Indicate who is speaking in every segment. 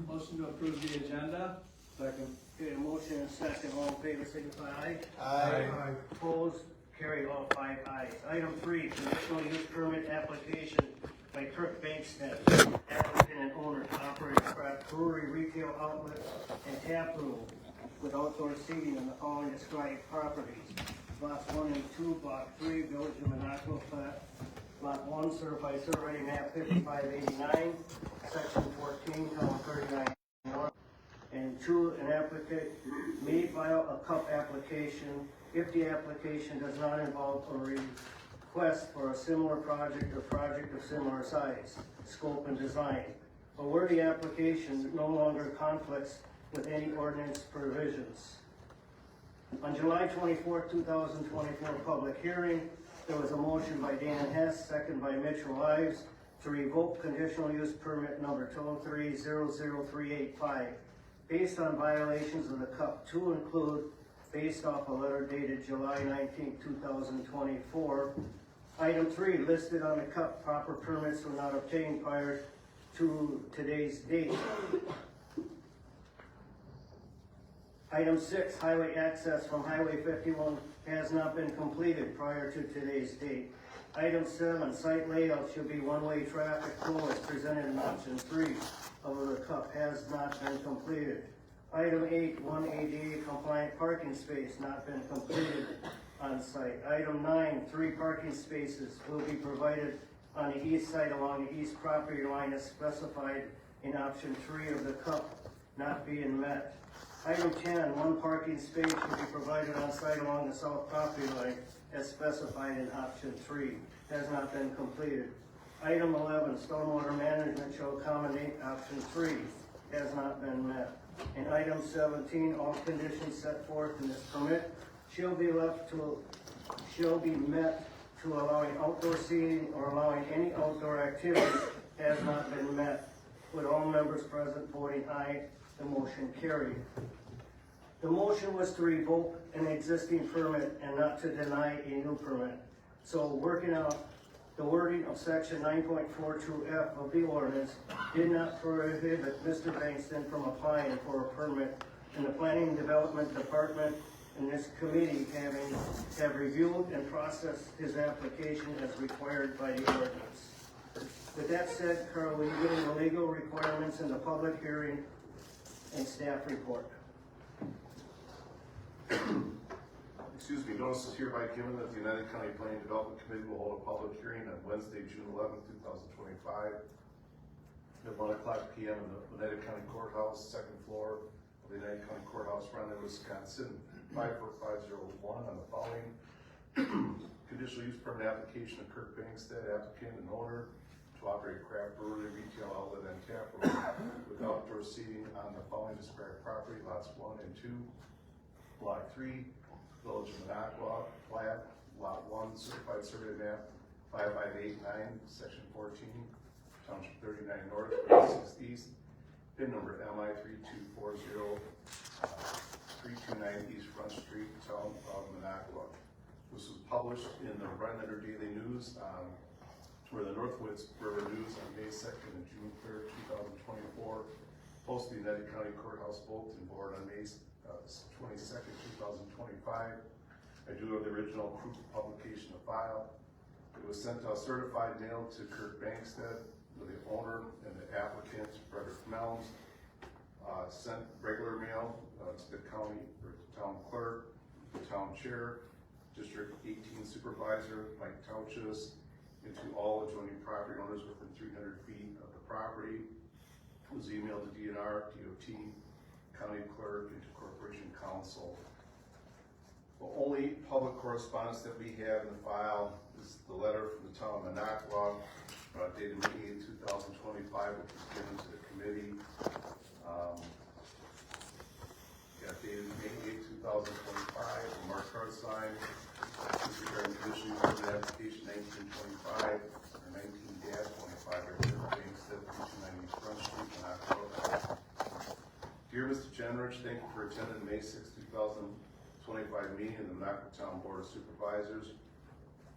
Speaker 1: Motion to approve the agenda.
Speaker 2: Second. Okay, a motion and a second, all in favor, signify aye.
Speaker 1: Aye.
Speaker 2: Opposed, carry all 5 ayes. Item 3, conditional use permit application by Kirk Bankstead, applicant and owner to operate a craft brewery, retail outlet, and tap room with outdoor seating on the following described properties. Lots 1 and 2, Block 3, Village of Minocqua, plat. Lot 1, certified survey map 5589, section 14, column 39 north. And 2, an applicant may file a CUP application if the application does not involve a request for a similar project or project of similar size, scope, and design, or where the application no longer conflicts with any ordinance provisions. On July 24, 2024 public hearing, there was a motion by Dan Hess, second by Mitchell Ives, to revoke conditional use permit number 2300385 based on violations of the CUP to include, based off a letter dated July 19, 2024. Item 3, listed on the CUP, proper permits were not obtained prior to today's date. Item 6, highway access from Highway 51 has not been completed prior to today's date. Item 7, site layout should be one-way traffic flow as presented in option 3 of the CUP has not been completed. Item 8, 1 ADA compliant parking space not been completed on site. Item 9, 3 parking spaces will be provided on the east side along the east property line as specified in option 3 of the CUP not being met. Item 10, 1 parking space will be provided on site along the south property line as specified in option 3, has not been completed. Item 11, stormwater management shall accommodate option 3, has not been met. And item 17, all conditions set forth in this permit shall be met to allowing outdoor seating or allowing any outdoor activities has not been met. With all members present voting aye, the motion carried. The motion was to revoke an existing permit and not to deny a new permit. So working out the wording of section 9.42F of the ordinance did not prohibit Mr. Bankston from applying for a permit, and the Planning and Development Department and this committee have reviewed and processed his application as required by the ordinance. With that said, Carl, will you give me the legal requirements in the public hearing and staff report?
Speaker 3: Excuse me, notice is hereby given that the United County Planning and Development Committee will hold a public hearing on Wednesday, June 11, 2025 at 1:00 p.m. in the Oneida County Courthouse, second floor of the Oneida County Courthouse, Roundel, Wisconsin, 54501 on the following. Conditional use permit application of Kirk Bankstead, applicant and owner, to operate a craft brewery, retail outlet, and tap room with outdoor seating on the following described property, lots 1 and 2, Block 3, Village of Minocqua, plat, lot 1, certified survey map 5589, section 14, township 39 north, 36 east, PIN number MI3240, 329 East Front Street, town of Minocqua. This was published in the Rhinelander Daily News, for the Northwoods River News on May 2nd and June 3rd, 2024. Posted in the United County Courthouse Bulletin Board on May 22nd, 2025. I do have the original proof of publication to file. It was sent out certified mail to Kirk Bankstead, the owner, and the applicant, Frederick Melms. Sent regular mail to the county, or the town clerk, the town chair, District 18 supervisor, Mike Tauchus, and to all adjoining property owners within 300 feet of the property. It was emailed to DNR, DOT, county clerk, and to corporation counsel. The only public correspondence that we have in the file is the letter from the town of Minocqua, dated May 8, 2025, which was given to the committee. Got dated May 8, 2025, from Mark Hartsine, regarding conditional use permit application 1925 or 19-25 by Kirk Bankstead, 290 East Front Street, Minocqua. Dear Mr. Jenrich, thank you for attending the May 6, 2025 meeting of the Minocqua Town Board of Supervisors,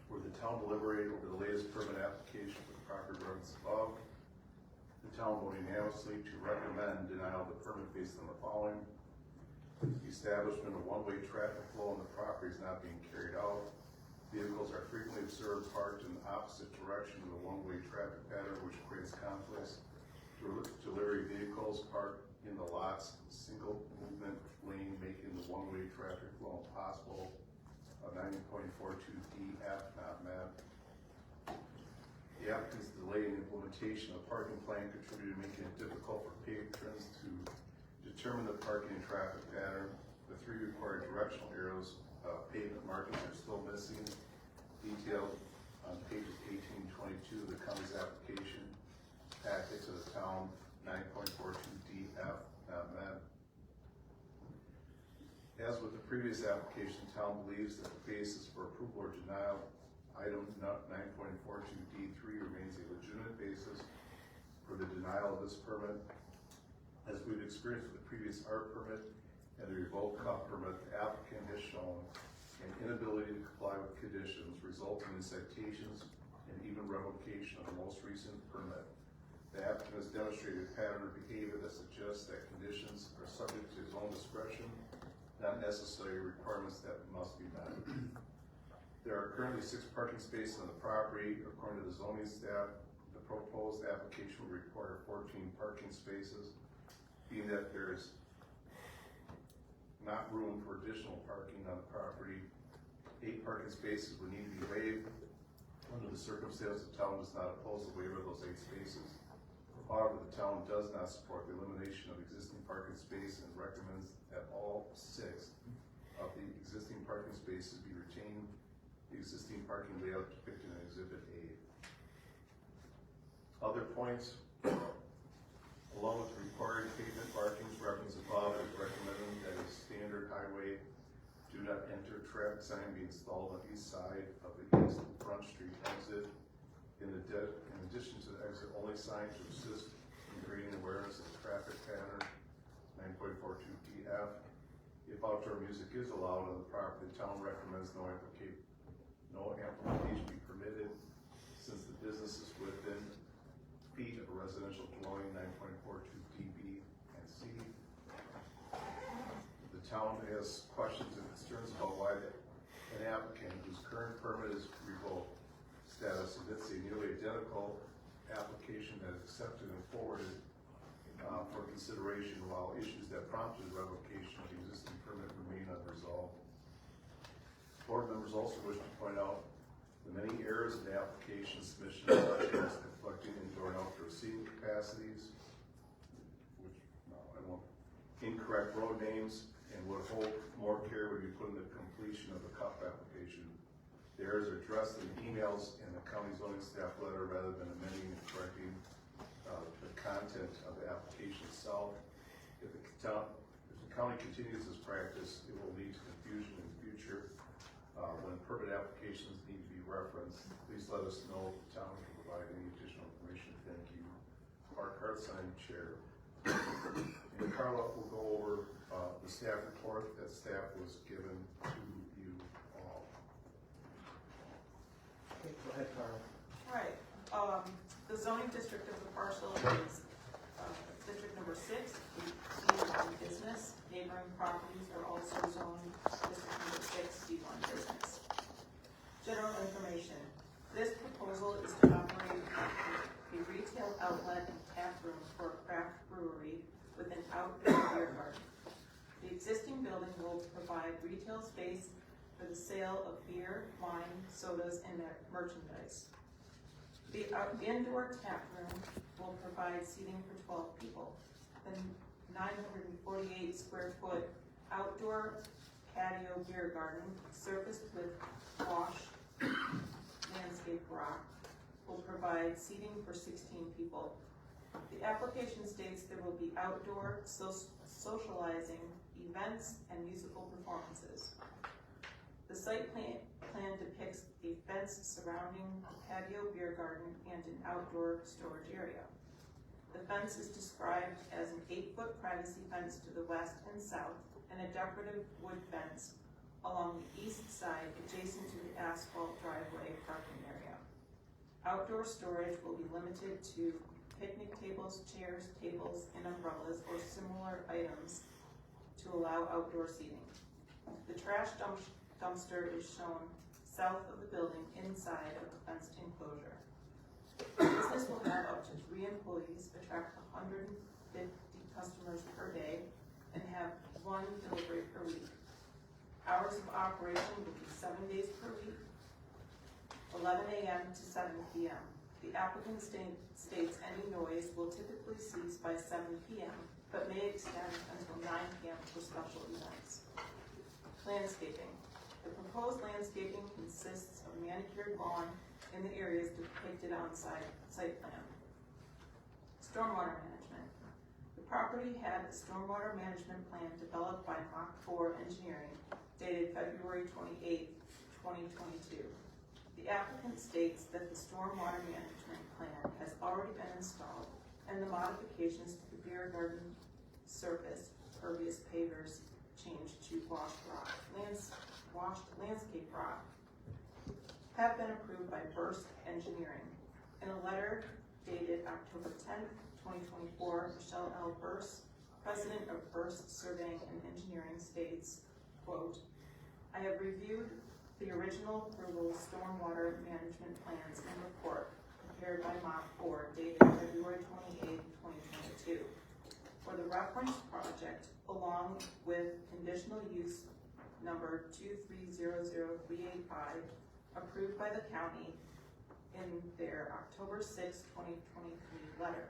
Speaker 3: where the town deliberated over the latest permit application for the property referenced above. The town voted unanimously to recommend denial of the permit based on the following. The establishment of one-way traffic flow on the property is not being carried out. Vehicles are frequently observed parked in the opposite direction of the one-way traffic pattern, which creates conflicts. Delivery vehicles parked in the lots, single movement lane, making the one-way traffic flow impossible. 90.42DF not met. The applicant's delay in implementation of parking plan contributed to making it difficult for patrons to determine the parking and traffic pattern. The 3 required directional arrows, pavement markings are still missing, detailed on pages 18 and 22 of the county's application packet to the town. 9.42DF not met. As with the previous application, the town believes that the basis for approval or denial, item 9.42D3 remains a legitimate basis for the denial of this permit. As we've experienced with the previous art permit and the revoked cup permit, the applicant has shown an inability to comply with conditions, resulting in citations and even revocation of the most recent permit. The applicant has demonstrated a pattern of behavior that suggests that conditions are subject to his own discretion, not necessary requirements that must be met. There are currently 6 parking spaces on the property. According to the zoning staff, the proposed application will require 14 parking spaces. Being that there's not room for additional parking on the property, 8 parking spaces would need to be waived. Under the circumstances, the town does not oppose the waiver of those 8 spaces. However, the town does not support the elimination of existing parking space and recommends that all 6 of the existing parking spaces be retained. The existing parking layout depicted in Exhibit A. Other points, along with the required pavement markings referenced above, it is recommended that a standard highway do not enter traffic sign be installed on each side of the east front street exit. In addition to the exit only sign to assist in creating awareness of the traffic pattern. 9.42DF. If outdoor music is allowed on the property, the town recommends no amplification be permitted since the business is within feet of a residential dwelling. 9.42DB and C. The town has questions and concerns about why an applicant whose current permit is revoked status submits a nearly identical application that is accepted and forwarded for consideration, while issues that prompted revocation of the existing permit remain unresolved. Board members also wish to point out the many errors in the application submission, such as conflicting indoor and outdoor seating capacities, which incorrect road names, and would hope more care would be put in the completion of the CUP application. The errors are addressed in emails and the county zoning staff letter rather than amending and correcting the content of the application itself. If the county continues this practice, it will lead to confusion in the future. When permit applications need to be referenced, please let us know if the town can provide any additional information. Thank you. Mark Hartsign, Chair. And Carla will go over the staff report that staff was given to you all.
Speaker 2: Okay, go ahead, Carl.
Speaker 4: Right, the zoning district of the parcel is, district number 6, D1 business. Neighboring properties are also zoned district number 6, D1 business. General information. This proposal is to operate a retail outlet and tap room for a craft brewery with an outdoor beer garden. The existing building will provide retail space for the sale of beer, wine, sodas, and merchandise. The indoor tap room will provide seating for 12 people. The 948 square foot outdoor patio beer garden, surfaced with washed landscape rock, will provide seating for 16 people. The application states there will be outdoor socializing, events, and musical performances. The site plan depicts a fence surrounding the patio beer garden and an outdoor storage area. The fence is described as an 8-foot privacy fence to the west and south, and a decorative wood fence along the east side adjacent to the asphalt driveway parking area. Outdoor storage will be limited to picnic tables, chairs, tables, and umbrellas or similar items to allow outdoor seating. The trash dumpster is shown south of the building inside of the fenced enclosure. The business will have up to 3 employees, attract 150 customers per day, and have 1 delivery per week. Hours of operation will be 7 days per week, 11 a.m. to 7 p.m. The applicant states any noise will typically cease by 7 p.m., but may extend until 9 p.m. for special events. Landscaping. The proposed landscaping consists of manicured lawn in the areas depicted on site plan. Stormwater management. The property had a stormwater management plan developed by Mach 4 Engineering dated February 28, 2022. The applicant states that the stormwater management plan has already been installed and the modifications to the beer garden surface pervious pavers changed to washed landscape rock have been approved by Burst Engineering. In a letter dated October 10, 2024, Michelle L. Burst, president of Burst Surveying and Engineering, states, quote, I have reviewed the original approval stormwater management plans and report prepared by Mach 4 dated February 28, 2022. For the reference project, along with conditional use number 2300385, approved by the county in their October 6, 2023 letter.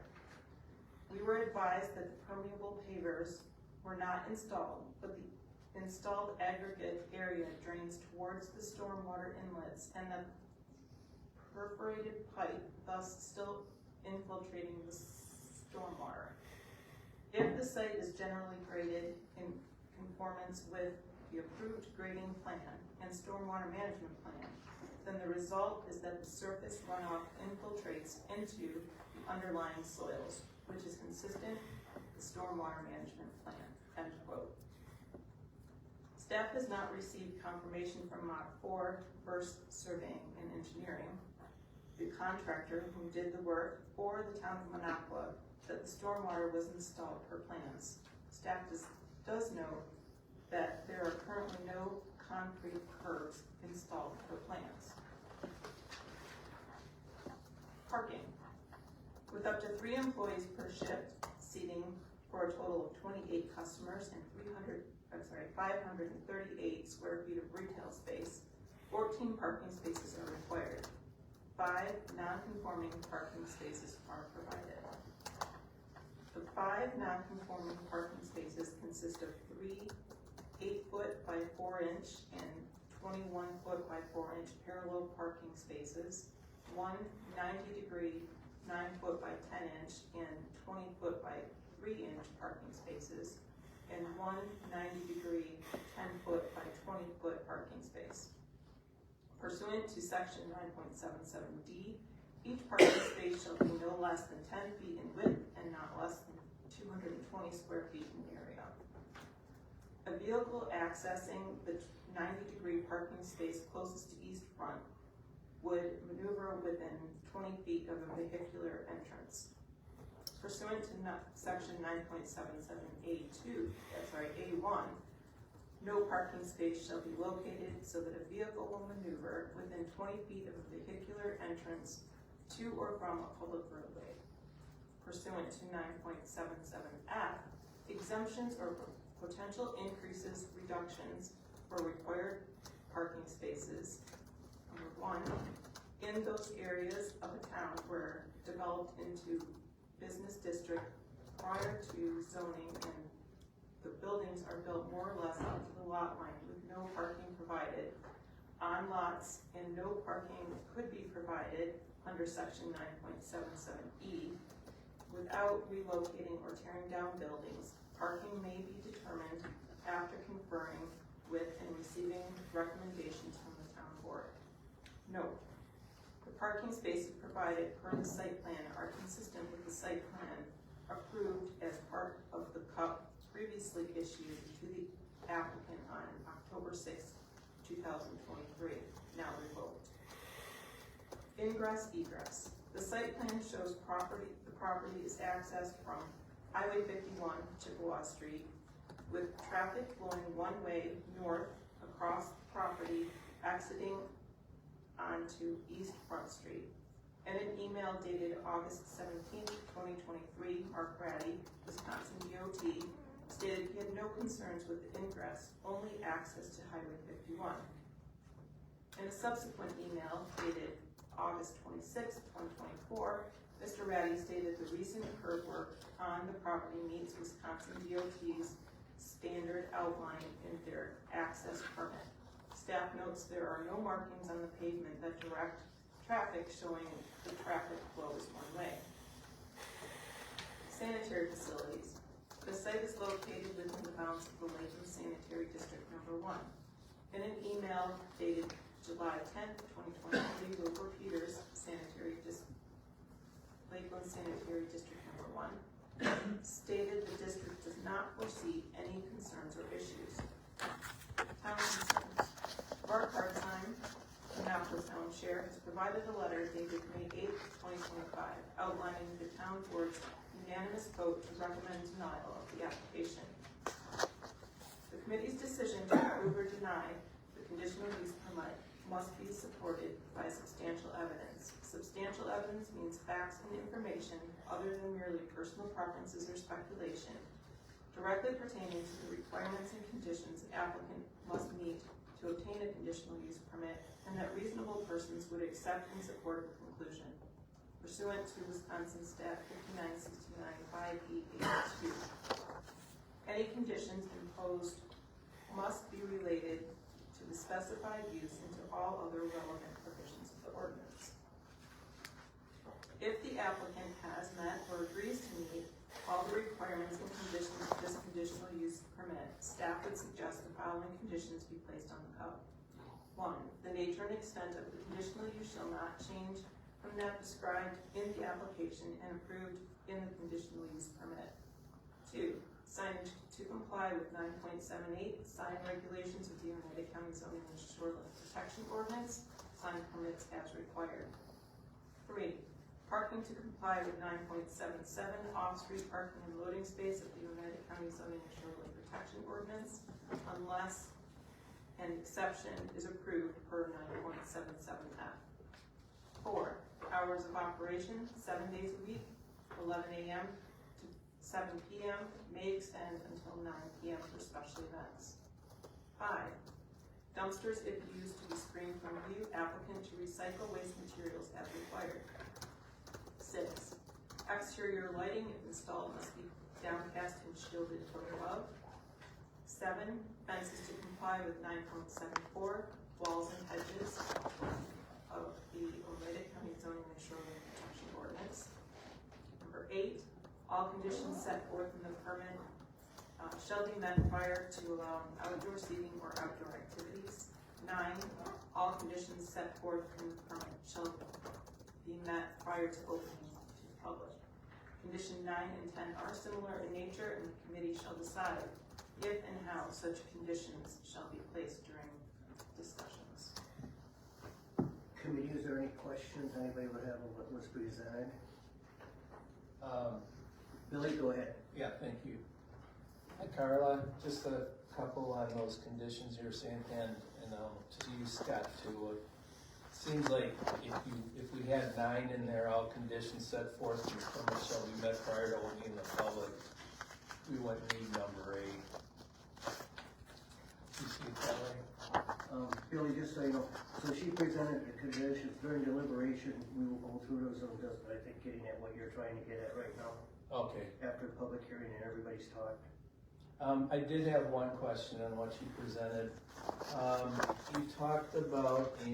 Speaker 4: We were advised that the permeable pavers were not installed, but the installed aggregate area drains towards the stormwater inlets and the perforated pipe thus still infiltrating the stormwater. If the site is generally graded in conformance with the approved grading plan and stormwater management plan, then the result is that the surface runoff infiltrates into the underlying soils, which is consistent with the stormwater management plan, end quote. Staff has not received confirmation from Mach 4, Burst Surveying and Engineering, the contractor who did the work, or the town of Minocqua, that the stormwater was installed per plans. Staff does note that there are currently no concrete curbs installed per plans. Parking. With up to 3 employees per shift, seating for a total of 28 customers and 538 square feet of retail space, 14 parking spaces are required. 5 non-conforming parking spaces are provided. The 5 non-conforming parking spaces consist of 3 8-foot by 4-inch and 21-foot by 4-inch parallel parking spaces, 1 90-degree 9-foot by 10-inch and 20-foot by 3-inch parking spaces, and 1 90-degree 10-foot by 20-foot parking space. Pursuant to section 9.77D, each parking space shall be no less than 10 feet in width and not less than 220 square feet in area. A vehicle accessing the 90-degree parking space closest to east front would maneuver within 20 feet of a vehicular entrance. Pursuant to section 9.77A1, no parking space shall be located so that a vehicle will maneuver within 20 feet of a vehicular entrance to or from a public roadway. Pursuant to 9.77F, exemptions or potential increases, reductions for required parking spaces. Number 1, in those areas of a town where developed into business district prior to zoning and the buildings are built more or less up to the lot line with no parking provided on lots and no parking could be provided under section 9.77E. Without relocating or tearing down buildings, parking may be determined after conferring with and receiving recommendations from the town board. Note, the parking spaces provided per the site plan are consistent with the site plan approved as part of the CUP previously issued to the applicant on October 6, 2023, now revoked. Ingress, egress. The site plan shows the property is accessed from Highway 51 Chippewa Street, with traffic flowing one way north across the property, exiting onto East Front Street. In an email dated August 17, 2023, Mark Ratty, Wisconsin DOT, stated he had no concerns with the ingress, only access to Highway 51. In a subsequent email dated August 26, 2024, Mr. Ratty stated the recent curb work on the property meets Wisconsin DOT's standard outline in their access permit. Staff notes there are no markings on the pavement that direct traffic, showing the traffic flow is one way. Sanitary facilities. The site is located within the bounds of the Lakeland Sanitary District Number 1. In an email dated July 10th, 2023, Wilbur Peters, Lakeland Sanitary District Number 1, stated the district does not foresee any concerns or issues. Town concerns. Mark Hartzheim, Minocqua Town Chair, has provided a letter dated May 8th, 2025, outlining the town board's unanimous vote to recommend denial of the application. The committee's decision to approve or deny the conditional use permit must be supported by substantial evidence. Substantial evidence means facts and information other than merely personal preferences or speculation, directly pertaining to the requirements and conditions an applicant must meet to obtain a conditional use permit, and that reasonable persons would accept and support the conclusion, pursuant to Wisconsin Stat 59625E8-2. Any conditions imposed must be related to the specified use and to all other relevant provisions of the ordinance. If the applicant has met or agrees to meet all the requirements and conditions of this conditional use permit, staff would suggest the following conditions be placed on the code. 1. The nature and extent of the conditional use shall not change from that described in the application and approved in the conditional use permit. 2. Signage to comply with 9.78 sign regulations of the Oneida County Zoning and Shoreline Protection Ordinance, sign permits as required. 3. Parking to comply with 9.77 off-street parking and loading space of the Oneida County Zoning and Shoreline Protection Ordinance, unless an exception is approved per 9.77F. 4. Hours of operation, 7 days a week, 11 a.m. to 7 p.m. may extend until 9 p.m. for special events. 5. Dumpsters, if used to be screened from view, applicant to recycle waste materials as required. 6. Exterior lighting, if installed, must be downcast and shielded from above. 7. Fences to comply with 9.74 walls and hedges of the Oneida County Zoning and Shoreline Protection Ordinance. Number 8. All conditions set forth in the permit shall be met prior to allowing outdoor seating or outdoor activities. 9. All conditions set forth in the permit shall be met prior to opening to the public. Condition 9 and 10 are similar in nature, and the committee shall decide if and how such conditions shall be placed during discussions.
Speaker 2: Committee, is there any questions anybody would have on what was presented? Billy, go ahead.
Speaker 5: Yeah, thank you. Hi Carla, just a couple on those conditions you were saying, and to you, Scott, too. It seems like if we had 9 in there, all conditions set forth in the permit shall be met prior to opening the public, we wouldn't need number 8. You see it that way?
Speaker 2: Billy, just so you know, so she presented the conditions during deliberation. We will go through those, I think getting at what you're trying to get at right now.
Speaker 5: Okay.
Speaker 2: After the public hearing and everybody's talked.
Speaker 5: I did have one question on what you presented. You talked about I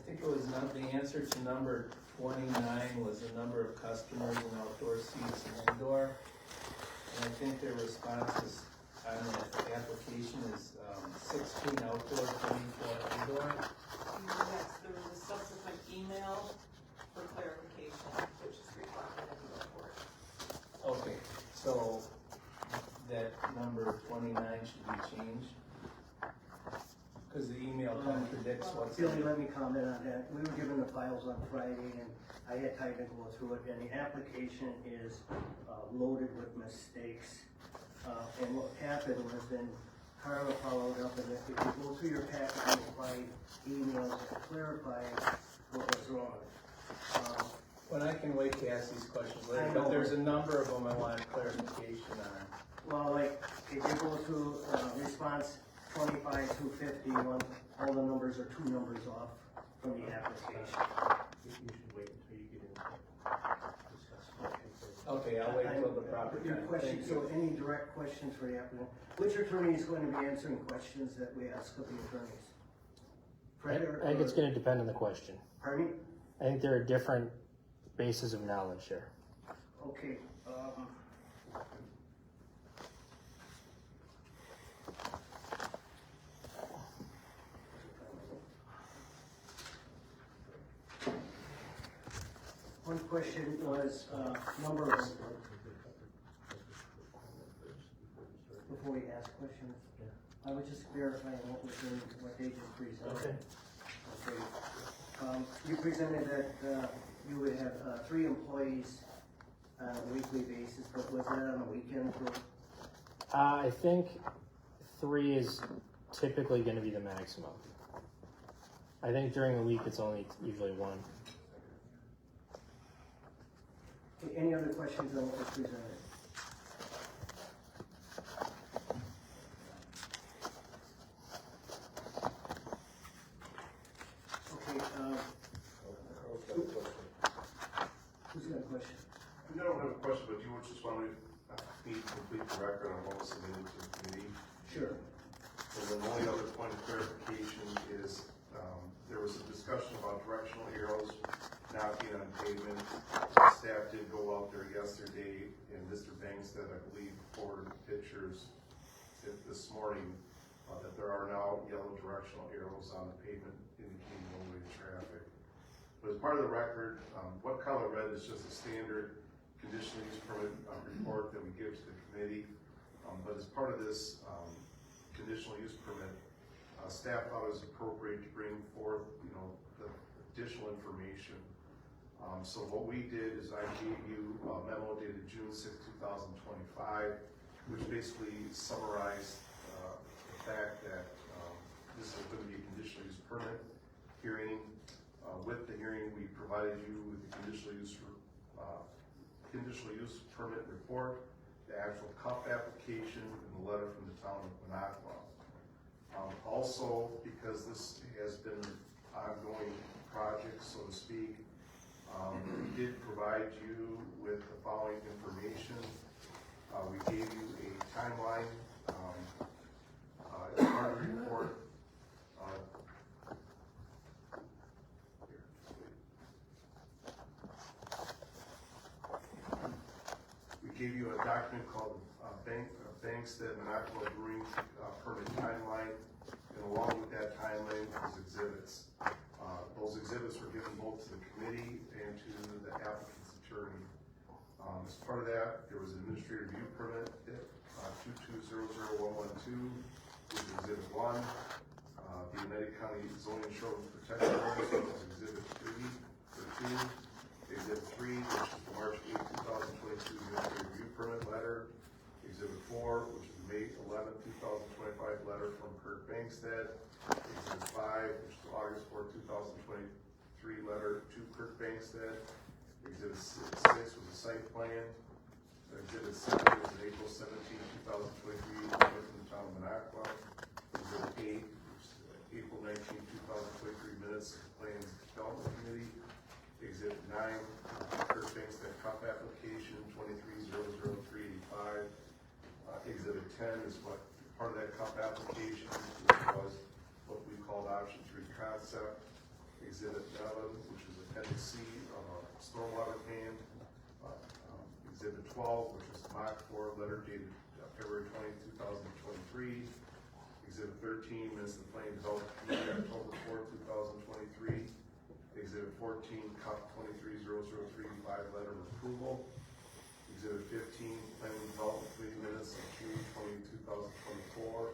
Speaker 5: think it was the answer to number 29 was the number of customers in outdoor seats and indoor. And I think their responses on the application is 16 outdoor, 24 indoor.
Speaker 4: Yes, there was a subsequent email for clarification, which is reflected in the report.
Speaker 5: Okay, so that number 29 should be changed. Cause the email contradicts what's.
Speaker 2: Billy, let me comment on that. We were given the files on Friday and I had time to go through it, and the application is loaded with mistakes. And what happened was then Carla followed up, and if you go through your packet, you'll find emails that clarify what was wrong.
Speaker 5: When I can wait to ask these questions later,
Speaker 2: I know.
Speaker 5: but there's a number of them I want clarification on.
Speaker 2: Well, like, if you go to response 25-251, all the numbers are 2 numbers off from the application.
Speaker 6: You should wait until you get into discuss.
Speaker 5: Okay, I'll wait till the proper
Speaker 2: Your
Speaker 5: time.
Speaker 2: question,
Speaker 5: Thank
Speaker 2: so
Speaker 5: you.
Speaker 2: any direct questions for the applicant? Which attorney is going to be answering questions that we ask of the attorneys? Fred or-
Speaker 6: I think it's gonna depend on the question.
Speaker 2: Pardon me?
Speaker 6: I think there are different bases of knowledge there.
Speaker 2: Okay, one question was, number of, before we ask questions, I was just verifying what was in, what they just presented. Okay. You presented that, you would have, 3 employees on a weekly basis, but was that on a weekend too?
Speaker 6: I think 3 is typically gonna be the maximum. I think during the week, it's only usually 1.
Speaker 2: Okay, any other questions on what was presented? Okay, who's got a question?
Speaker 3: I don't have a question, but you just want me to complete the record on what was submitted to the committee.
Speaker 2: Sure.
Speaker 3: And then the only other point of clarification is, there was a discussion about directional arrows not being on pavement. Staff did go out there yesterday, and Mr. Bankstead, I believe, forwarded pictures this morning, that there are now yellow directional arrows on the pavement indicating one-way traffic. But as part of the record, what color red is just a standard conditional use permit report that we give to the committee. But as part of this conditional use permit, staff thought it was appropriate to bring forth, the additional information. So what we did is I gave you a memo dated June 6, 2025, which basically summarized the fact that this is going to be a conditional use permit hearing. With the hearing, we provided you with the conditional use permit report, the actual CUP application, and the letter from the town of Minocqua. Also, because this has been an ongoing project, so to speak, we did provide you with the following information. We gave you a timeline as part of the report. We gave you a document called Bankstead Minocqua Brewing Permit Timeline, and along with that timeline was exhibits. Those exhibits were given both to the committee and to the applicant's attorney. As part of that, there was an administrative review permit, 2200112, which is exhibit 1. The Oneida County Zoning and Shoreline Protection Ordinance, which is exhibit 13. Exhibit 3, which is the March 8, 2022 administrative review permit letter. Exhibit 4, which is the May 11, 2025 letter from Kirk Bankstead. Exhibit 5, which is the August 4, 2023 letter to Kirk Bankstead. Exhibit 6 was a site plan. Exhibit 7 was an April 17, 2023 letter from the town of Minocqua. Exhibit 8, which is April 19, 2023 minutes of the Plans Development Committee. Exhibit 9, Kirk Bankstead CUP application 23-00385. Exhibit 10 is what part of that CUP application, which was what we called option 3 concept. Exhibit 11, which is appendix C of a stormwater plan. Exhibit 12, which is Mach 4 letter dated February 20, 2023. Exhibit 13, minutes of the Planning Development Committee, October 4, 2023. Exhibit 14, CUP 23-00385 letter of approval. Exhibit 15, Planning Development Committee minutes of June 20, 2024.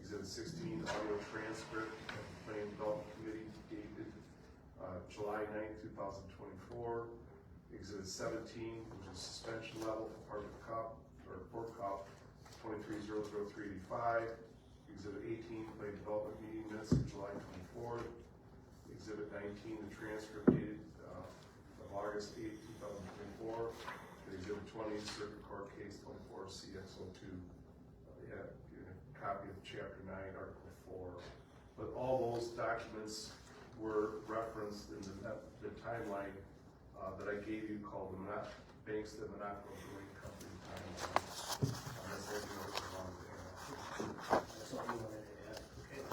Speaker 3: Exhibit 16 audio transcript of the Planning and Development Committee dated July 9th, 2024. Exhibit 17, which is suspension level for part of cop, or for cop 23-00385. Exhibit 18, Planning and Development meeting minutes of July 24th. Exhibit 19, the transcript dated of August 8th, 2024. Exhibit 20, Circuit Court Case 24 CX02. Yeah, a copy of Chapter 9, Article 4. But all those documents were referenced in the timeline that I gave you called the Minocqua Brewing Company timeline. That's what you know wrong there.
Speaker 2: That's all you wanted to add, okay.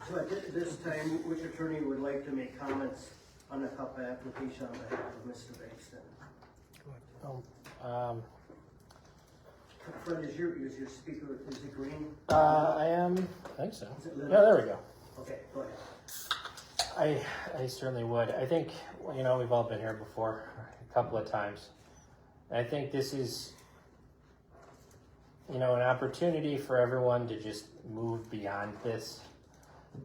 Speaker 2: So at this time, which attorney would like to make comments on the CUP application on behalf of Mr. Bankston? Fred, is your speaker, is it green?
Speaker 6: I think so. Yeah, there we go.
Speaker 2: Okay, go ahead.
Speaker 6: I certainly would. I think, you know, we've all been here before a couple of times. I think this is, you know, an opportunity for everyone to just move beyond this.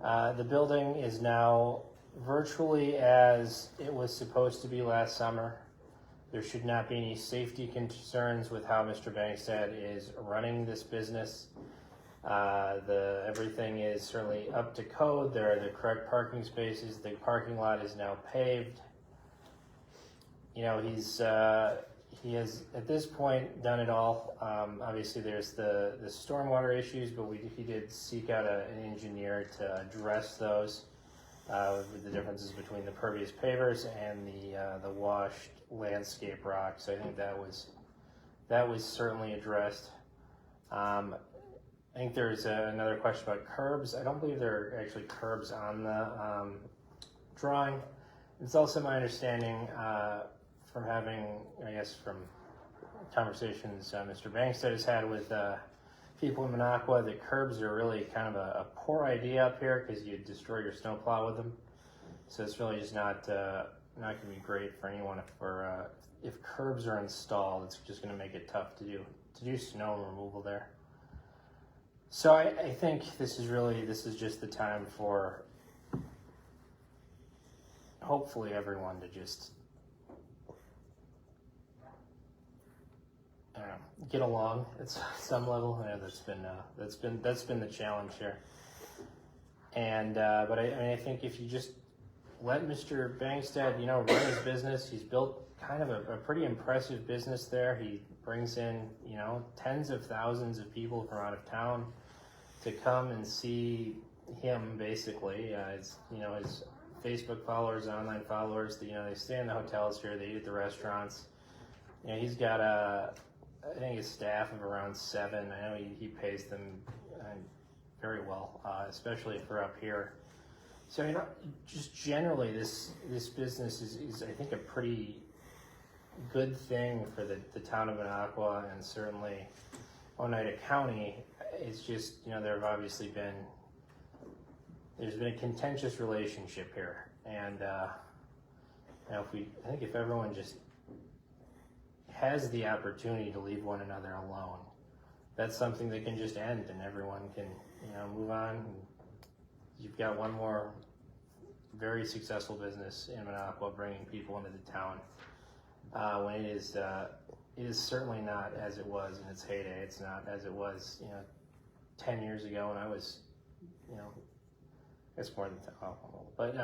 Speaker 6: The building is now virtually as it was supposed to be last summer. There should not be any safety concerns with how Mr. Bankstead is running this business. Everything is certainly up to code. There are the correct parking spaces. The parking lot is now paved. You know, he has at this point done it all. Obviously, there's the stormwater issues, but he did seek out an engineer to address those with the differences between the pervious pavers and the washed landscape rock. So I think that was certainly addressed. I think there's another question about curbs. I don't believe there are actually curbs on the drawing. It's also my understanding from having, I guess, from conversations Mr. Bankstead has had with people in Minocqua, that curbs are really kind of a poor idea up here because you destroy your snowplow with them. So it's really just not going to be great for anyone if curbs are installed. It's just going to make it tough to do snow removal there. So I think this is just the time for hopefully everyone to just get along at some level. I know that's been the challenge here. And but I think if you just let Mr. Bankstead, you know, run his business. He's built kind of a pretty impressive business there. He brings in, you know, tens of thousands of people from out of town to come and see him. Basically, it's, you know, his Facebook followers, online followers. You know, they stay in the hotels here. They eat at the restaurants. You know, he's got I think a staff of around 7. I know he pays them very well, especially for up here. So, you know, just generally, this business is I think a pretty good thing for the town of Minocqua and certainly Oneida County. It's just, you know, there's been a contentious relationship here, and you know, I think if everyone just has the opportunity to leave one another alone, that's something that can just end, and everyone can, you know, move on. You've got one more very successful business in Minocqua bringing people into the town. When it is certainly not as it was in its heyday. It's not as it was, you know, 10 years ago when I was, you know, it's more than 10, but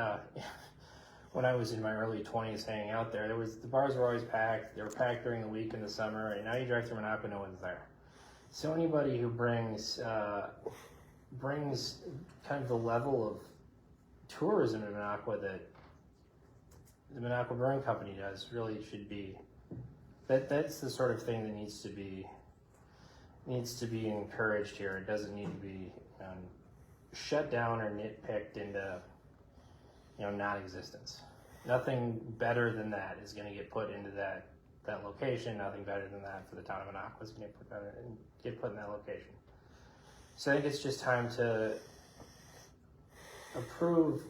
Speaker 6: when I was in my early 20s hanging out there, the bars were always packed. They were packed during the week in the summer, and now you drive through Minocqua, no one's there. So anybody who brings kind of the level of tourism in Minocqua that the Minocqua Brewing Company does really should be, that's the sort of thing that needs to be encouraged here. It doesn't need to be shut down or nitpicked into, you know, non-existence. Nothing better than that is going to get put into that location. Nothing better than that for the town of Minocqua is going to get put in that location. So I think it's just time to approve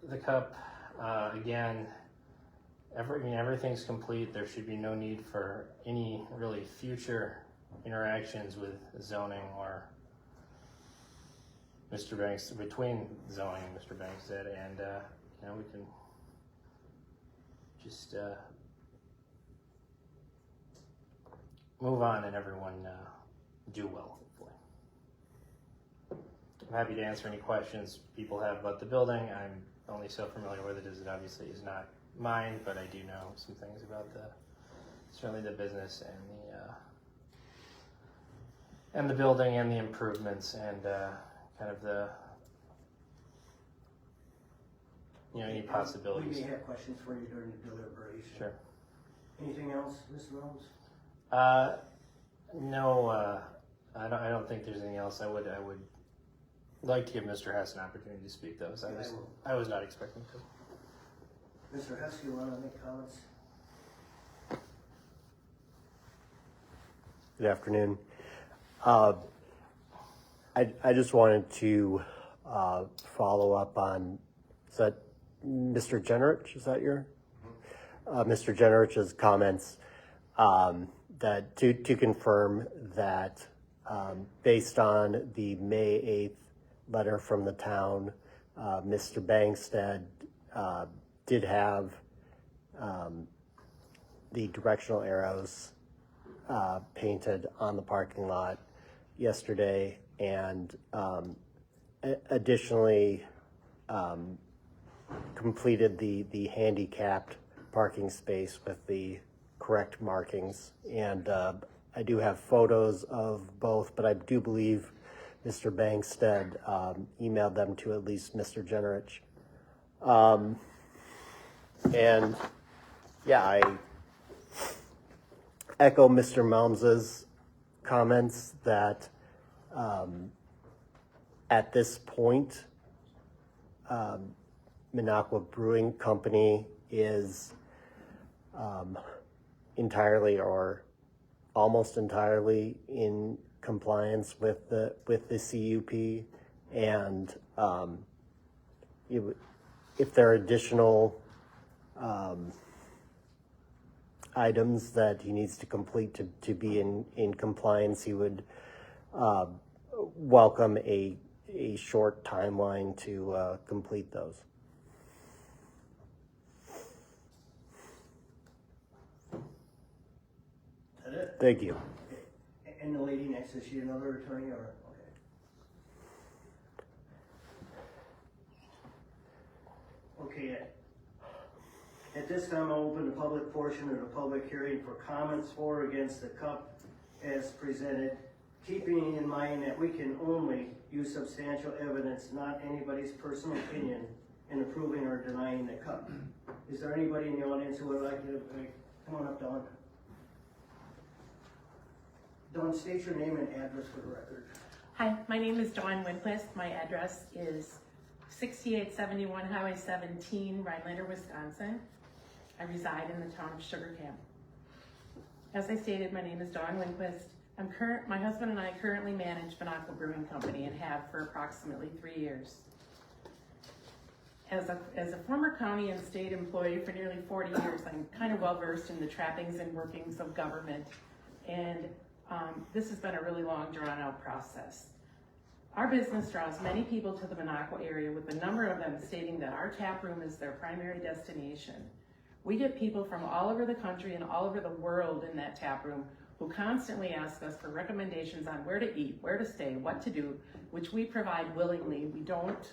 Speaker 6: the cup again. everything's complete. There should be no need for any really future interactions with zoning or Mr. Banks, between zoning and Mr. Bankstead, and we can just move on and everyone do well, hopefully. I'm happy to answer any questions people have about the building. I'm only so familiar with it as it obviously is not mine, but I do know some things about certainly the business and the building and the improvements and kind of the any possibilities.
Speaker 2: We may have questions for you during the deliberation.
Speaker 6: Sure.
Speaker 2: Anything else, Ms. Williams?
Speaker 6: No, I don't think there's anything else. I would like to give Mr. Hess an opportunity to speak, though. So I was not expecting to.
Speaker 2: Mr. Hess, you want to make comments?
Speaker 7: Good afternoon. I just wanted to follow up on, is that Mr. Jenrich? Is that your? Mr. Jenrich's comments that to confirm that based on the May 8th letter from the town, Mr. Bangstead did have the directional arrows painted on the parking lot yesterday, and additionally completed the handicapped parking space with the correct markings. And I do have photos of both, but I do believe Mr. Bangstead emailed them to at least Mr. Jenrich. And yeah, I echo Mr. Malms's comments that at this point, Minocqua Brewing Company is entirely or almost entirely in compliance with the CUP, and if there are additional items that he needs to complete to be in compliance, he would welcome a short timeline to complete those.
Speaker 2: Is that it?
Speaker 7: Thank you.
Speaker 2: Okay. And the lady next, is she another attorney or? Okay. Okay. At this time, I'll open the public portion of the public hearing for comments for or against the cup as presented, keeping in mind that we can only use substantial evidence, not anybody's personal opinion, in approving or denying the cup. Is there anybody in the audience who would like to come on up, Dawn? Dawn, state your name and address for the record.
Speaker 8: Hi, my name is Dawn Winquist. My address is 6871 Highway 17, Rhinelander, Wisconsin. I reside in the town of Sugar Camp. As I stated, my name is Dawn Winquist. My husband and I currently manage Minocqua Brewing Company and have for approximately 3 years. As a former county and state employee for nearly 40 years, I'm kind of well versed in the trappings and workings of government, and this has been a really long, drawn-out process. Our business draws many people to the Minocqua area, with a number of them stating that our tap room is their primary destination. We get people from all over the country and all over the world in that tap room who constantly ask us for recommendations on where to eat, where to stay, what to do, which we provide willingly. We don't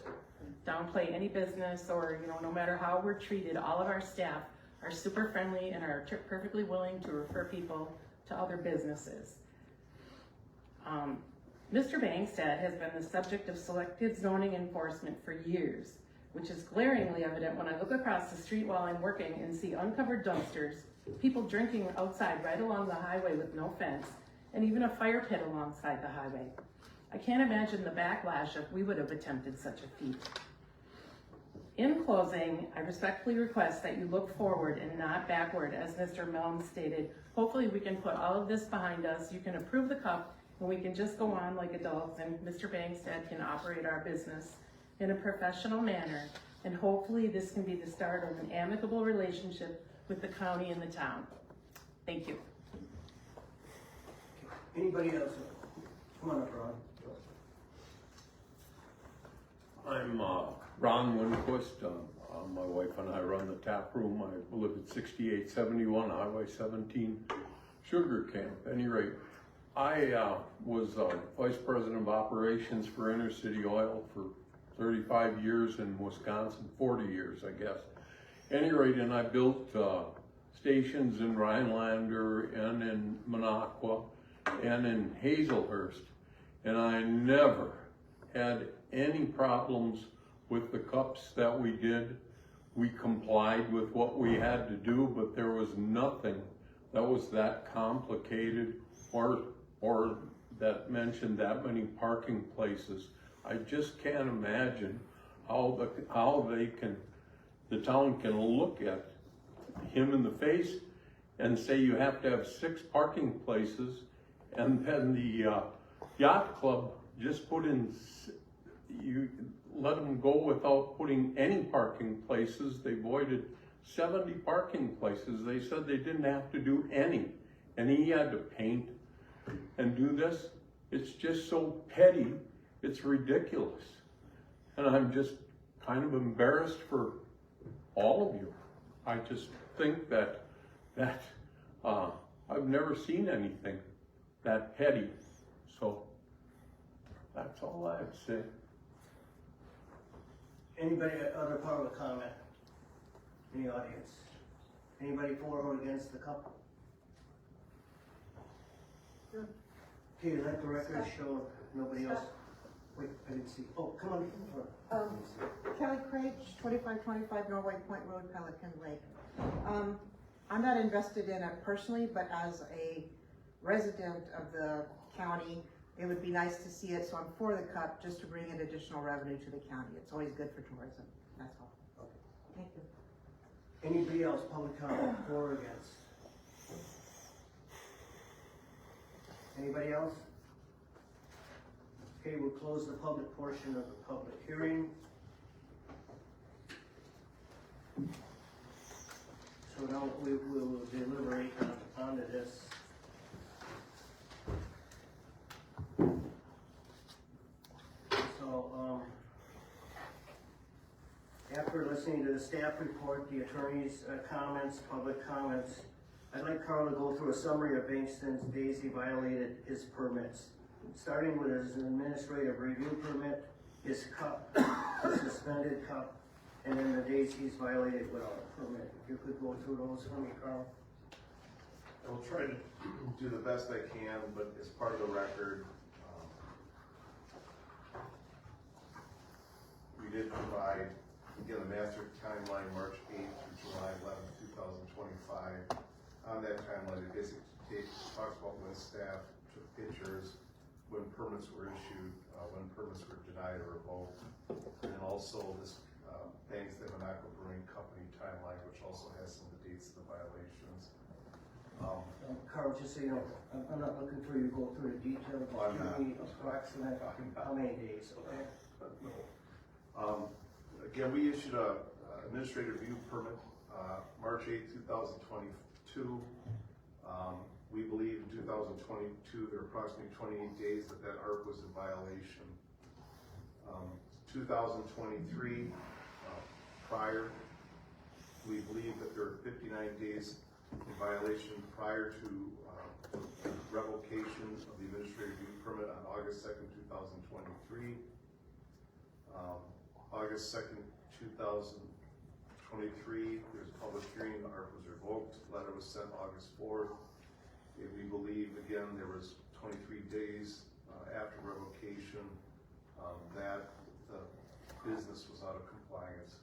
Speaker 8: downplay any business, or no matter how we're treated, all of our staff are super friendly and are perfectly willing to refer people to other businesses. Mr. Bangstead has been the subject of selective zoning enforcement for years, which is glaringly evident when I look across the street while I'm working and see uncovered dumpsters, people drinking outside right along the highway with no fence, and even a fire pit alongside the highway. I can't imagine the backlash if we would have attempted such a feat. In closing, I respectfully request that you look forward and not backward, as Mr. Melm stated. Hopefully we can put all of this behind us. You can approve the cup, and we can just go on like adults, and Mr. Bangstead can operate our business in a professional manner, and hopefully this can be the start of an amicable relationship with the county and the town. Thank you.
Speaker 2: Anybody else? Come on up, Ron.
Speaker 9: I'm Ron Winquist. My wife and I run the tap room. I live at 6871 Highway 17, Sugar Camp. At any rate, I was Vice President of Operations for Intercity Oil for 35 years in Wisconsin, 40 years, I guess. At any rate, and I built stations in Rhinelander and in Minocqua and in Hazelhurst, and I never had any problems with the cups that we did. We complied with what we had to do, but there was nothing that was that complicated or that mentioned that many parking places. I just can't imagine how the town can look at him in the face and say you have to have 6 parking places, and then the yacht club just put in, you let them go without putting any parking places. They voided 70 parking places. They said they didn't have to do any, and he had to paint and do this. It's just so petty, it's ridiculous. And I'm just kind of embarrassed for all of you. I just think that I've never seen anything that petty. So that's all I have to say.
Speaker 2: Anybody, other public comment? In the audience? Anybody for or against the cup? Okay, let the record show nobody else. Wait, I didn't see. Oh, come on.
Speaker 10: Kelly Craig, 2525 Norway Point Road, Pelican Lake. I'm not invested in it personally, but as a resident of the county, it would be nice to see it, so I'm for the cup, just to bring in additional revenue to the county. It's always good for tourism, that's all.
Speaker 2: Okay.
Speaker 10: Thank you.
Speaker 2: Anybody else, public comment, for or against? Anybody else? Okay, we'll close the public portion of the public hearing. So now we will deliberate on this. So, after listening to the staff report, the attorney's comments, public comments, I'd like Carl to go through a summary of Bankston's days he violated his permits. Starting with his administrative review permit, his cup, his suspended cup, and then the days he's violated without a permit. If you could go through those for me, Carl.
Speaker 3: I will try to do the best I can, but as part of the record, we did provide, again, the master timeline, March 8th through July 11th, 2025. On that timeline, it basically talks about when staff took pictures, when permits were issued, when permits were denied or revoked, and then also this Bankston Minocqua Brewing Company timeline, which also has some of the dates of the violations.
Speaker 2: Carl, just so you know, I'm not looking for you to go through the detail,
Speaker 3: I'm
Speaker 2: just
Speaker 3: not.
Speaker 2: give me approximate how many days, okay?
Speaker 3: Again, we issued a administrative review permit, March 8th, 2022. We believe in 2022, there are approximately 28 days that ARP was in violation. 2023, prior, we believe that there are 59 days in violation prior to revocation of the administrative review permit on August 2nd, 2023. August 2nd, 2023, there's a public hearing, the ARP was revoked, letter was sent August 4th. We believe, again, there was 23 days after revocation that the business was out of compliance.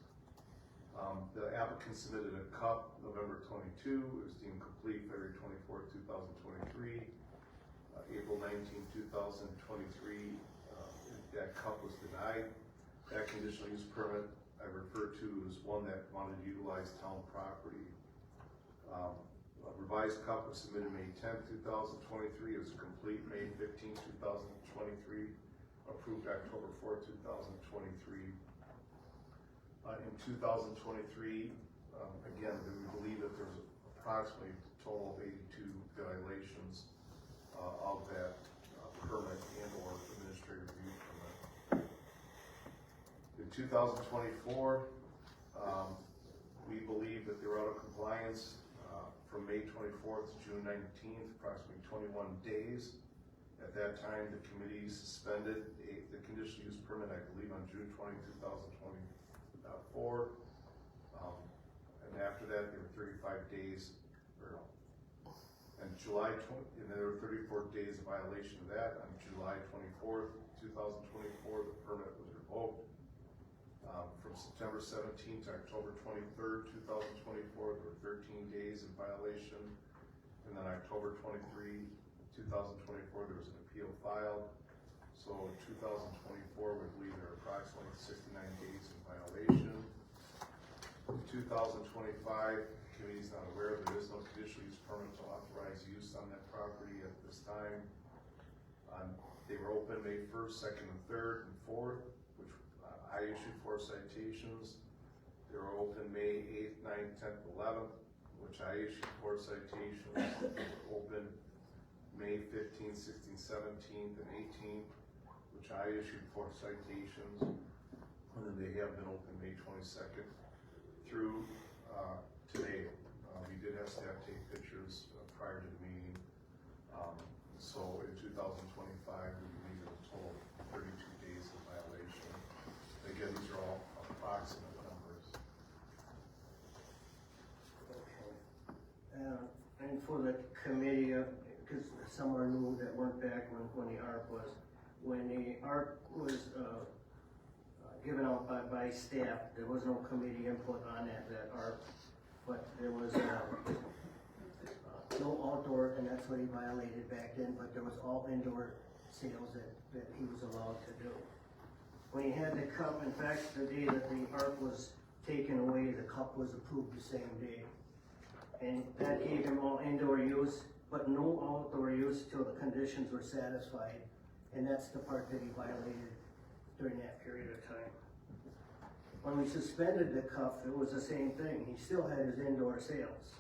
Speaker 3: The applicant submitted a cup November 22, it was deemed complete February 24th, 2023. April 19, 2023, that cup was denied. That conditional use permit I referred to as one that wanted to utilize town property. A revised cup was submitted May 10, 2023. It was complete May 15, 2023. Approved October 4, 2023. In 2023, again, we believe that there's approximately a total of 82 violations of that permit and or administrative review permit. In 2024, we believe that they were out of compliance from May 24th to June 19th, approximately 21 days. At that time, the committee suspended the conditional use permit, I believe, on June 20, 2024. And after that, there were 35 days, and there were 34 days of violation of that. On July 24th, 2024, the permit was revoked. From September 17th to October 23rd, 2024, there were 13 days in violation. And then October 23, 2024, there was an appeal filed. So in 2024, we believe there are approximately 69 days in violation. In 2025, the committee is not aware there is no conditional use permit to authorize use on that property at this time. They were open May 1st, 2nd, and 3rd, and 4th, which I issued 4 citations. They were open May 8th, 9th, 10th, 11th, which I issued 4 citations. They were open May 15th, 16th, 17th, and 18th, which I issued 4 citations. And then they have been open May 22nd through today. We did have staff take pictures prior to the meeting. So in 2025, we believe in a total of 32 days of violation. Again, these are all approximate numbers.
Speaker 2: Okay. And for the committee, because some are new that weren't back when the ARP was, when the ARP was given out by staff, there was no committee input on that ARP, but there was no outdoor, and that's what he violated back then, but there was all indoor sales that he was allowed to do. When he had the cup, in fact, the day that the ARP was taken away, the cup was approved the same day. And that gave him all indoor use, but no outdoor use till the conditions were satisfied. And that's the part that he violated during that period of time. When we suspended the cup, it was the same thing. He still had his indoor sales,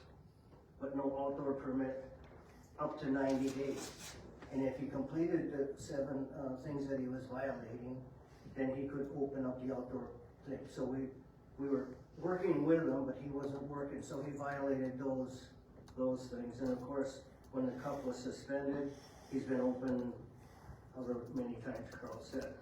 Speaker 2: but no outdoor permit up to 90 days. And if he completed the 7 things that he was violating, then he could open up the outdoor thing. So we were working with him, but he wasn't working, so he violated those things. And of course, when the cup was suspended, he's been open however many times Carl said.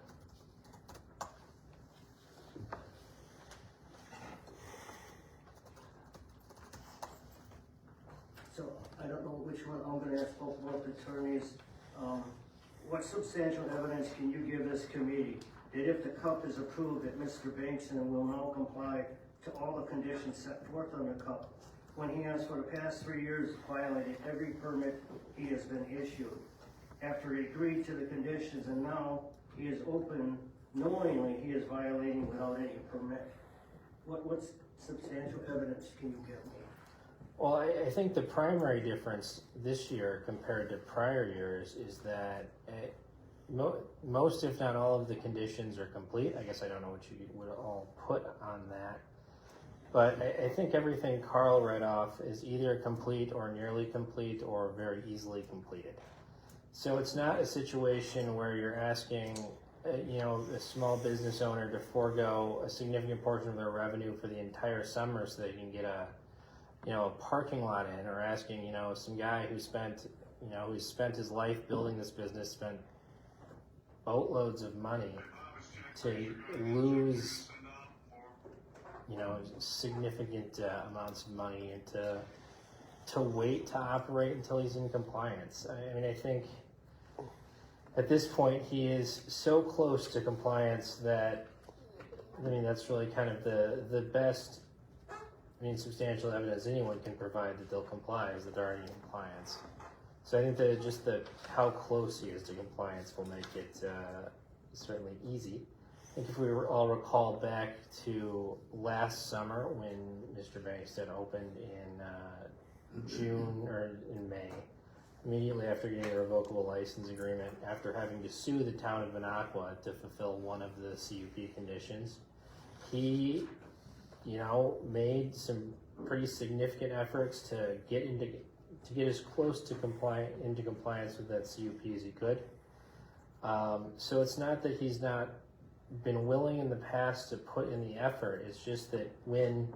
Speaker 2: So I don't know which one I'm gonna ask both attorneys. What substantial evidence can you give this committee that if the cup is approved, that Mr. Bankston will now comply to all the conditions set forth on the cup, when he has for the past 3 years violated every permit he has been issued? After he agreed to the conditions, and now he is open knowingly he is violating without any permit. What substantial evidence can you give me?
Speaker 6: Well, I think the primary difference this year compared to prior years is that most, if not all, of the conditions are complete. I guess I don't know what you would all put on that. But I think everything Carl read off is either complete or nearly complete or very easily completed. So it's not a situation where you're asking, a small business owner to forego a significant portion of their revenue for the entire summer so they can get a parking lot in, or asking, some guy who spent his life building this business, spent boatloads of money to lose, significant amounts of money, and to wait to operate until he's in compliance. I mean, I think at this point he is so close to compliance that, that's really kind of the best, substantial evidence anyone can provide that they'll comply is that they're already in compliance. So I think that how close he is to compliance will make it certainly easy. I think if we all recall back to last summer when Mr. Bankston opened in June or in May, immediately after getting a revocable license agreement, after having to sue the town of Minocqua to fulfill one of the CUP conditions, he you know, made some pretty significant efforts to get as close to into compliance with that CUP as he could. So it's not that he's not been willing in the past to put in the effort. It's just that when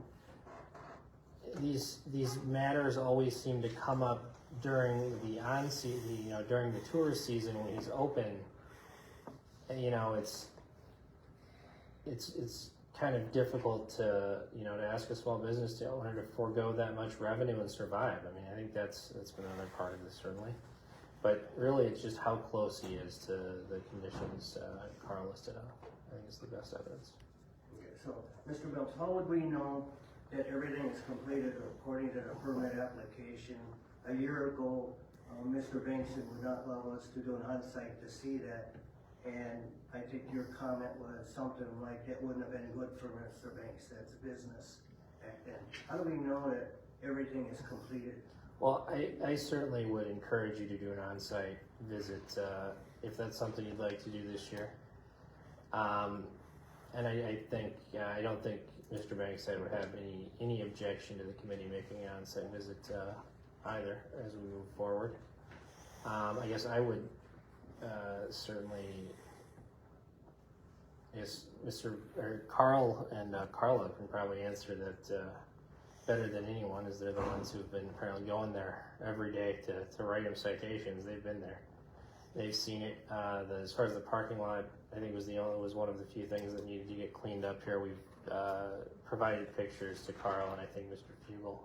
Speaker 6: these matters always seem to come up during the on-season, you know, during the tourist season when he's open, you know, it's kind of difficult to, you know, to ask a small business owner to forego that much revenue and survive. I mean, I think that's been another part of this, certainly. But really, it's just how close he is to the conditions Carl listed out. I think it's the best evidence.
Speaker 2: Okay, so, Mr. Bills, how would we know that everything is completed according to the permit application? A year ago, Mr. Bankson would not allow us to do an on-site to see that, and I think your comment was something like that wouldn't have been good for Mr. Bankstead's business back then. How do we know that everything is completed?
Speaker 6: Well, I certainly would encourage you to do an on-site visit if that's something you'd like to do this year. And I don't think Mr. Bankstead would have any objection to the committee making an on-site visit either as we move forward. I guess I would certainly, yes, Carl and Carla can probably answer that better than anyone, as they're the ones who've been apparently going there every day to write him citations. They've been there. They've seen it. As far as the parking lot, I think was one of the few things that needed to get cleaned up here. We've provided pictures to Carl and I think Mr. Fugel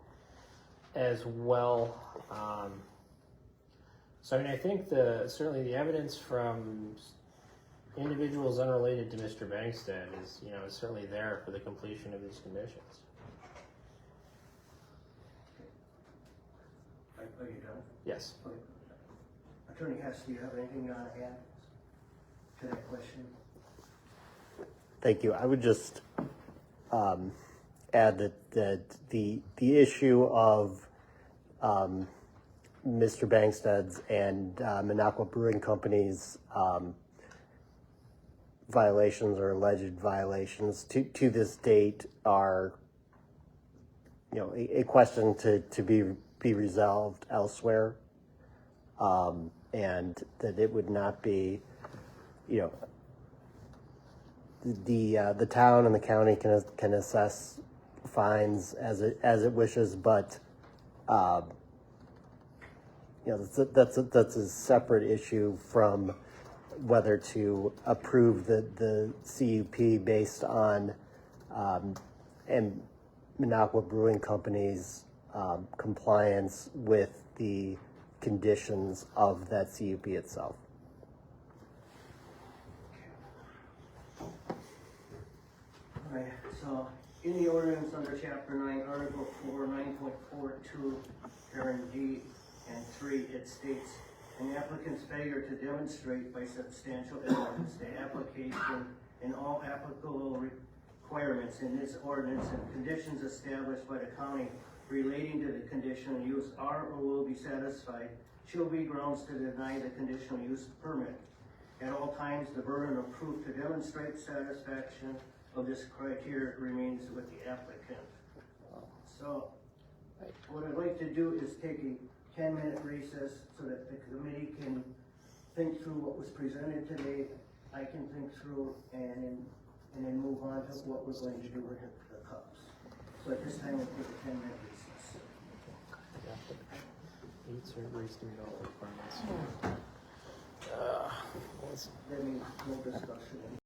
Speaker 6: as well. So I mean, I think certainly the evidence from individuals unrelated to Mr. Bankstead is certainly there for the completion of these conditions.
Speaker 2: Are you done?
Speaker 6: Yes.
Speaker 2: Okay. Attorney Hess, do you have anything you want to add to that question?
Speaker 7: Thank you. I would just add that the issue of Mr. Bankstead's and Minocqua Brewing Company's violations or alleged violations to this date are, a question to be resolved elsewhere, and that it would not be, the town and the county can assess fines as it wishes, but that's a separate issue from whether to approve the CUP based on and Minocqua Brewing Company's compliance with the conditions of that CUP itself.
Speaker 2: Alright, so in the ordinance under Chapter 9, Article 4, 9.42, parent D and 3, it states, an applicant's failure to demonstrate by substantial evidence the application and all applicable requirements in this ordinance and conditions established by the county relating to the conditional use are or will be satisfied shall be grounds to deny the conditional use permit. At all times, the burden of proof to demonstrate satisfaction of this criteria remains with the applicant. So, what I'd like to do is take a 10-minute recess so that the committee can think through what was presented today. I can think through and then move on to what we're going to do with the cups. So at this time, we'll take a 10-minute recess.
Speaker 6: Requirements.
Speaker 2: That means no discussion.